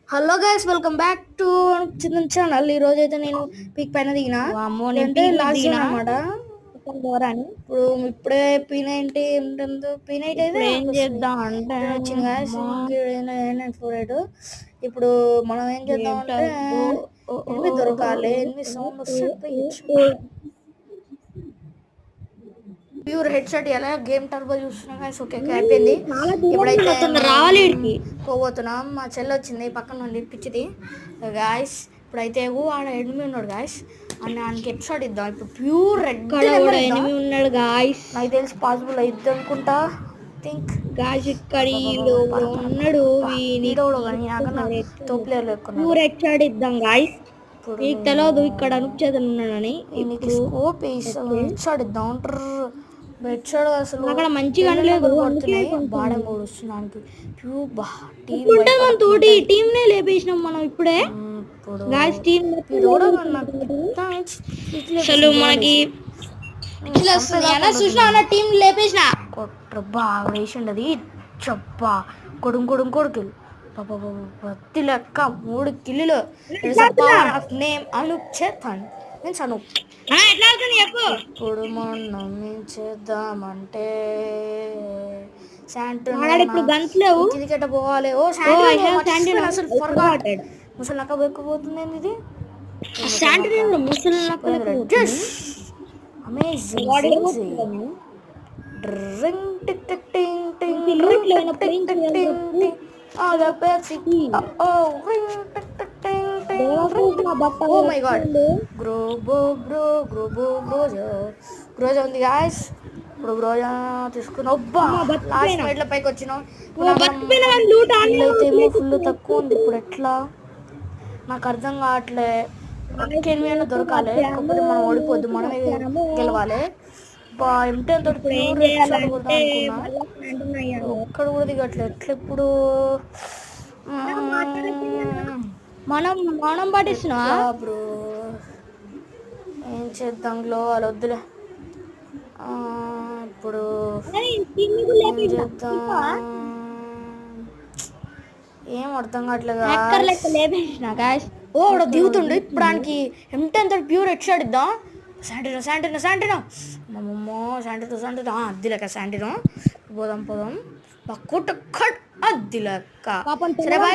Hello guys, welcome back to చిన్న channel. ఈ రోజు అయితే నేను పీక్ పైన దిగిన వామ్మో నేను అంటే పీక్ మీద లాస్ట్ దిగినా అనమాట. దూరాన్ని. ఇప్పుడే P90 ఏంటంటే P90 అయితే ఇప్పుడు ఏం వస్తుంది. చేద్దాం అంటే వచ్చింది గాయస్, అమ్మా, 948. ఇప్పుడు మనం ఏం చేద్దాం అంటే ఎనిమిది దొరకాలి. ఎనిమిది సౌండ్ వస్తే ప్యూర్ హెడ్ షాట్ ఇలా గేమ్ టర్బో చూస్తున్నాం గాయస్. ఓకే అయిపోయింది. చాలా దూరం ఇప్పుడైతే వెళ్ళొస్తుంది, రావాలి ఈడికి. పోతున్నాం. మా చెల్లి వచ్చింది పక్కన నుండి పిచ్చిది గాయస్. ఇప్పుడైతే ఆడ ఎనిమిది ఉన్నాడు గాయస్. ఆయనకి ఎపిసోడ్ ఇద్దాం. ఇప్పుడు ప్యూర్ రెడ్ ఎనిమిది ఉన్నాడు గాయస్. నాకు తెలిసి పాసిబుల్ అయిద్ది అనుకుంటా. థింక్ గాయస్ ఇక్కడ ఉన్నాడు. తోపులేరు ప్యూర్ హెడ్ ఇద్దాం గాయస్. నీకు తెలియదు ఇక్కడ అనుచేతను ఉన్నాడని. స్కోప్ హెడ్ ఇద్దాం. బెడ్షాట్ అసలు అక్కడ మంచిగా అనలేదు. బాడెం కూడా వస్తున్నానికి తోటి టీమ్ నే లేపేసినాం మనం ఇప్పుడే. గాయస్ టీం అసలు మనకి చూసిన టీం లేపేసిన బాగా వేసిండు. అది చెప్పా కొడుకు పత్తి లెక్క 3 కిల్లులు. Name Anoop Chetan means Anoop. ఇప్పుడు మనం ఏం చేద్దామంటే కిందికెట్ట పోవాలి. అసలు ముసలి నక్క బెక్కిపోతుంది. ఇది గ్రోజా ఉంది గాయస్. ఇప్పుడు గ్రోజా తీసుకుని లాస్ట్ ఫైట్ లో పైకి వచ్చినాం. ఫుల్ తక్కువ ఉంది. ఇప్పుడు ఎట్లా నాకు అర్థం కావట్లే. ఎనిమిది దొరకాలి, కాకపోతే మనం ఓడిపోద్దు, మనమే గెలవాలి. ఒక్కడ కూడా దిగట్లేదు. ఎట్లా ఇప్పుడు మనం పట్టిస్తున్నా బ్రో. ఏం చేద్దాం గ్లో అలా వద్దులే. ఇప్పుడు ఏం అర్థం కావట్లేదు. దిగుతుండే ఇప్పుడు దానికి M10 ప్యూర్ హెడ్ షాట్ ఇద్దాం. శాంటినో మమ్మమ్మో శాంటినో అద్ది లెక్క. శాంటినో పోదాం కొట్టు అద్ది లెక్క. సరే బాయ్.